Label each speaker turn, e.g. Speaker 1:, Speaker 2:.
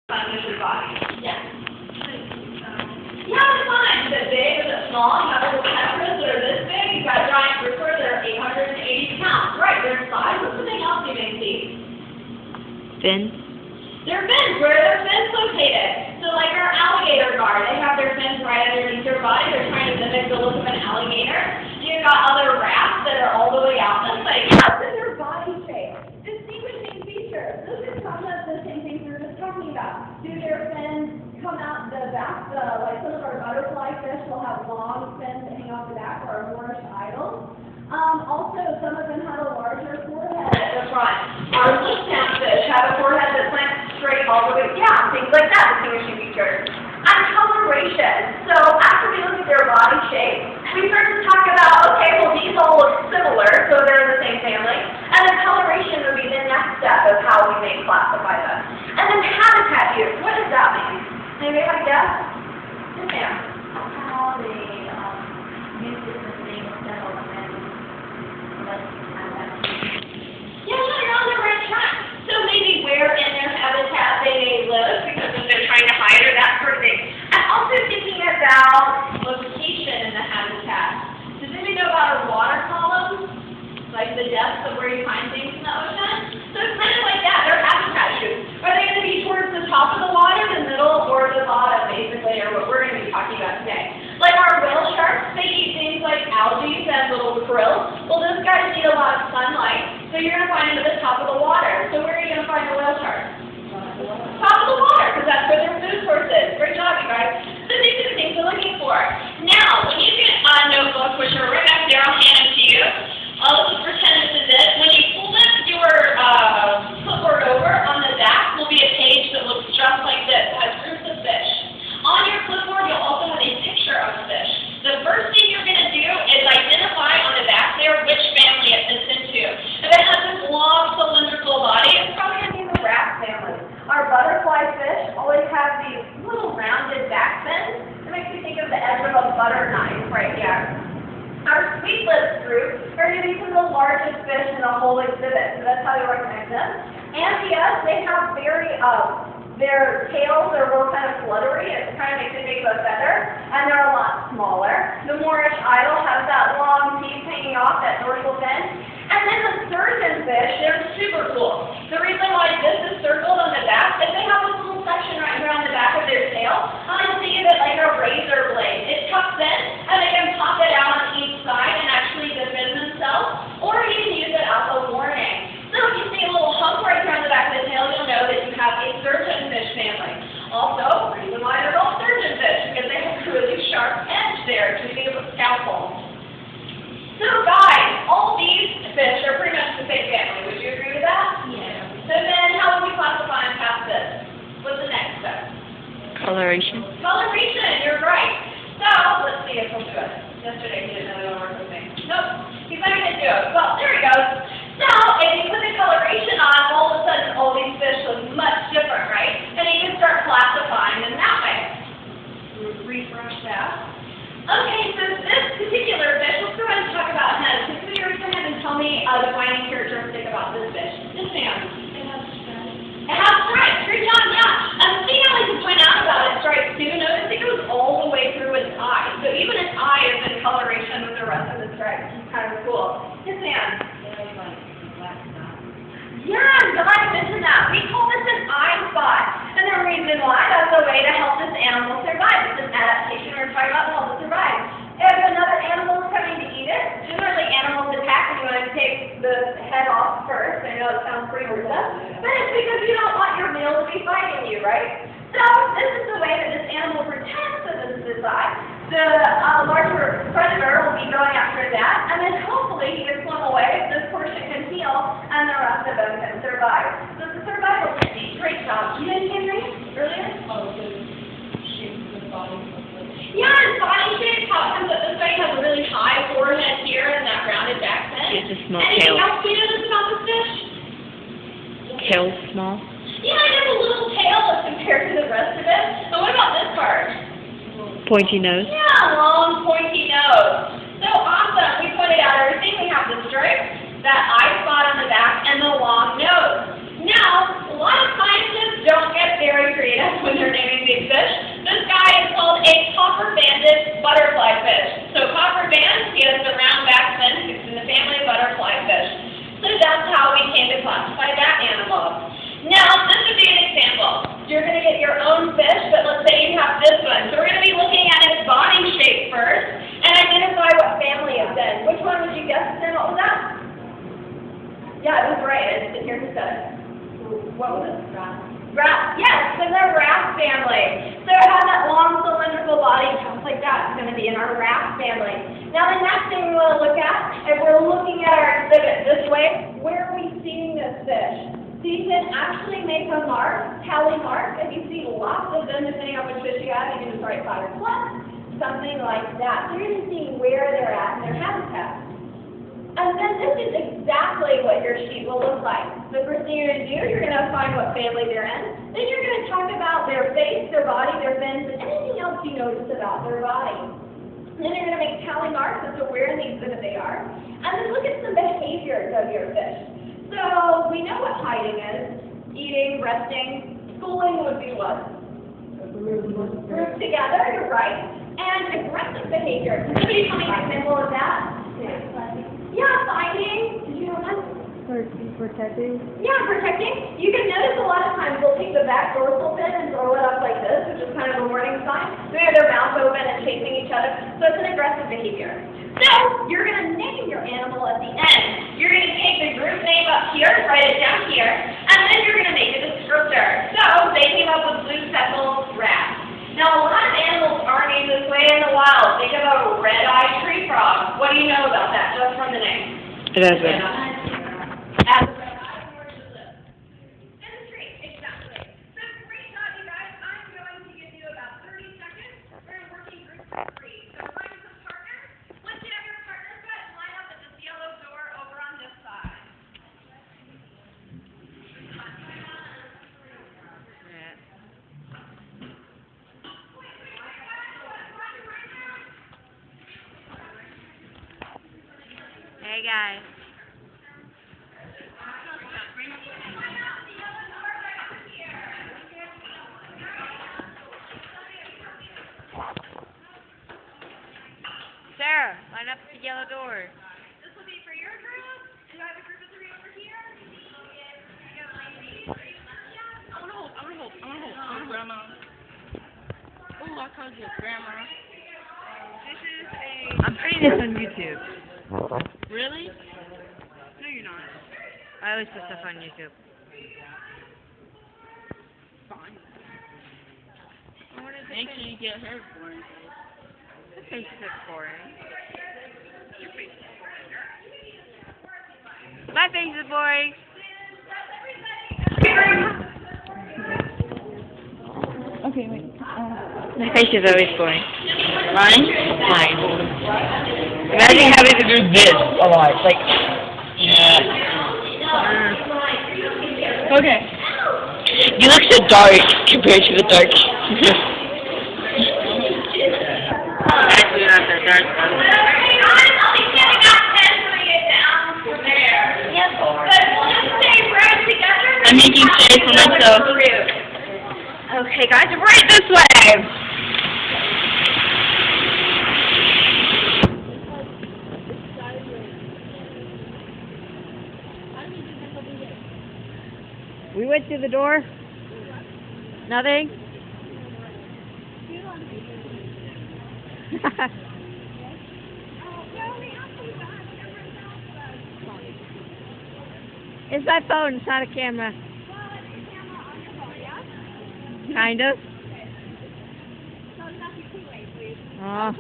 Speaker 1: Fun with your body.
Speaker 2: Yes.
Speaker 1: Yeah, it's fine. Is it big? Is it small? You have little peppers that are this big. You've got giant grouper that are 880 pounds. Right, their size. What's something else you may see?
Speaker 2: Fins.
Speaker 1: Their fins. Where are their fins located? So like our alligator gar, they have their fins right underneath their body. They're trying to mimic the look of an alligator. You've got other rats that are all the way out this way. What's in their body shape? Distinguishing features. Those are some of the same things we were just talking about. Do their fins come out the back? Like some of our butterfly fish will have long fins that hang off the back, or our Moorish idols. Also, some of them have a larger forehead at the front. Our lip-stem fish have a forehead that slants straight all the way down. Things like that, distinguishing features. And coloration. So after we look at their body shape, we start to talk about, okay, well these all look similar, so they're in the same family. And then coloration would be the next step of how we may classify them. And then habitat use. What does that mean? Anybody have a guess? Yes, ma'am.
Speaker 2: How they use different things to help them let
Speaker 1: Yeah, you're on the right track. So maybe where in their habitat they may live because if they're trying to hide or that sort of thing. I'm also thinking about location in the habitat. Does anybody know about our water columns? Like the depths of where you find things in the ocean? So it's kind of like that. They're habitat use. Are they going to be towards the top of the water, the middle, or the bottom, basically, or what we're going to be talking about today? Like our whale sharks, they eat things like algae and little krill. Well, those guys need a lot of sunlight, so you're going to find them at the top of the water. So where are you going to find the whale sharks? Top of the water, because that's where their food source is. Great job, you guys. So these are the things we're looking for. Now, when you get a notebook, which are right back there, I'll hand them to you. I'll just pretend this is it. When you pull up your clipboard over, on the back will be a page that looks just like this. It has groups of fish. On your clipboard, you'll also have a picture of a fish. The first thing you're going to do is identify on the back there which family it fits into. If it has this long cylindrical body, it's probably going to be the rat family. Our butterfly fish always have these little rounded back fins. It makes me think of the edge of a butter knife right here. Our sweet lips group are going to be some of the largest fish in the whole exhibit, so that's how you recognize them. Anthias, they have their tails are real kind of fluttery, it kind of makes it big of a feather, and they're a lot smaller. The Moorish idol has that long piece hanging off, that dorsal fin. And then the sturgeon fish, they're super cool. The reason why this is circled on the back is they have this little section right here on the back of their tail. I like to think of it like a razor blade. It tucks in, and they can pop it out on each side and actually defend themselves, or you can use it as a warning. So if you see a little hump right here on the back of the tail, you'll know that you have a sturgeon fish family. Also, the reason why they're called sturgeon fish, because they have a really sharp edge there, to think of a scalpel. So guys, all these fish are pretty much the same family. Would you agree with that?
Speaker 2: Yeah.
Speaker 1: So then how would we classify and past this? What's the next step?
Speaker 2: Coloration.
Speaker 1: Coloration, you're right. So, let's see if he'll do it. Yesterday he didn't know it worked with me. Nope, he's not going to do it. Well, there he goes. So, if you put the coloration on, all of a sudden all these fish look much different, right? And you can start classifying them that way. Refresh that. Okay, so this particular fish, let's go ahead and talk about him. Can you go ahead and tell me a defining characteristic about this fish? Yes, ma'am. It has stripes. Great job, yeah. And the thing I like to point out about its stripes, too, notice it goes all the way through its eye. So even its eye is in coloration with the rest of the stripes. It's kind of cool. Yes, ma'am. Yeah, I'm glad you mentioned that. We call this an eye spot. And the reason why, that's a way to help this animal survive. It's an adaptation we're talking about to help it survive. If another animal is coming to eat it, generally animals attack when you want to take the head off first. I know it sounds pretty ruthless, but it's because you don't want your meal to be fighting you, right? So this is the way that this animal protects this eye. The larger predator will be going after that, and then hopefully he can swim away, this portion can heal, and the rest of them can survive. So it's a survival technique. Great job. You didn't hear me earlier?
Speaker 3: Oh, the shape of the body.
Speaker 1: Yeah, his body shape, how it comes up this way, has a really high forehead here and that rounded back fin.
Speaker 2: It's a small
Speaker 1: Anything
Speaker 2: tail.
Speaker 1: else you notice about this fish?
Speaker 2: Tail small.
Speaker 1: Yeah, it has a little tail as compared to the rest of it. But what about this part?
Speaker 2: Pointy nose.
Speaker 1: Yeah, long, pointy nose. So awesome. We pointed out everything. We have the stripe, that eye spot on the back, and the long nose. Now, a lot of scientists don't get very creative fish. This guy is called a copper-banded butterfly fish. So copper band, he has the round back fin, it's in the family of butterfly fish. So that's how we came to classify that animal. Now, this would be an example. You're going to get your own fish, but let's say you have this one. So we're going to be looking at its body shape first and identify what family it's in. Which one would you guess it's in? What was that? Yeah, it was right. It's here to say. What was it? Wrasse. Yes, it's in the wrasse family. So it has that long cylindrical body just like that. It's going to be in our wrasse family. Now the next thing we want to look at, if we're looking at our exhibit this way, where are we seeing this fish? So you can actually make a mark, tally mark, and you see lots of them depending on which fish you have. You can just write 5 or plus, something like that. So you're going to see where they're at in their habitat. And then this is exactly what your sheet will look like. The first thing you're going to do, you're going to find what family they're in. Then you're going to talk about their face, their body, their fins, and anything else you notice about their body. And then you're going to make tally marks as to where in the exhibit they are. And then look at some behaviors of your fish. So we know what hiding is. Eating, resting. Schooling would be what? Group together, you're right. And aggressive behavior. Can somebody tell me an example of that? Yeah, fighting. Did you know that?
Speaker 2: Protecting.
Speaker 1: Yeah, protecting. You can notice a lot of times they'll take the back dorsal fin and throw it up like this, which is kind of a warning sign. They have their mouth open and chasing each other. So it's an aggressive behavior. So you're going to name your animal at the end. You're going to take the group name up here, write it down here, and then you're going to make a descriptor. So they came up with blue-speckled wrasse. Now, a lot of animals are named this way in the wild. Think about a red-eyed tree frog. What do you know about that, just from the name?
Speaker 4: It has a...
Speaker 1: As a red-eyed, where does it live? In the tree, exactly. So, great job, you guys. I'm going to give you about 30 seconds. We're in working groups of 3. So, find some partners. Once you have your partners, go ahead and line up at this yellow door over on this side.
Speaker 4: Hey guys. Sarah, line up at the yellow door.
Speaker 1: This will be for your group. Do I have a group of 3 over here?
Speaker 3: I wanna hold. Grandma. Oh, I called you Grandma. This is a...
Speaker 4: I'm putting this on YouTube.
Speaker 3: Really? No, you're not.
Speaker 4: I always put stuff on YouTube.
Speaker 3: Fine. Make sure you get her boring.
Speaker 4: This face is boring. My face is boring.
Speaker 2: Okay, wait.
Speaker 4: My face is always boring.
Speaker 3: Mine?
Speaker 4: Mine. Imagine having to do this a lot. Like, yeah.
Speaker 3: Okay.
Speaker 4: You look so dark compared to the dark. Actually, not that dark.
Speaker 1: I'll be standing out 10 when we get down from there. Yes, but we'll just stay right together.
Speaker 3: I'm making shade for myself.
Speaker 1: Okay, guys, right this way.
Speaker 4: We went through the door. Nothing. It's my phone, it's not a camera. Kind of. Oh.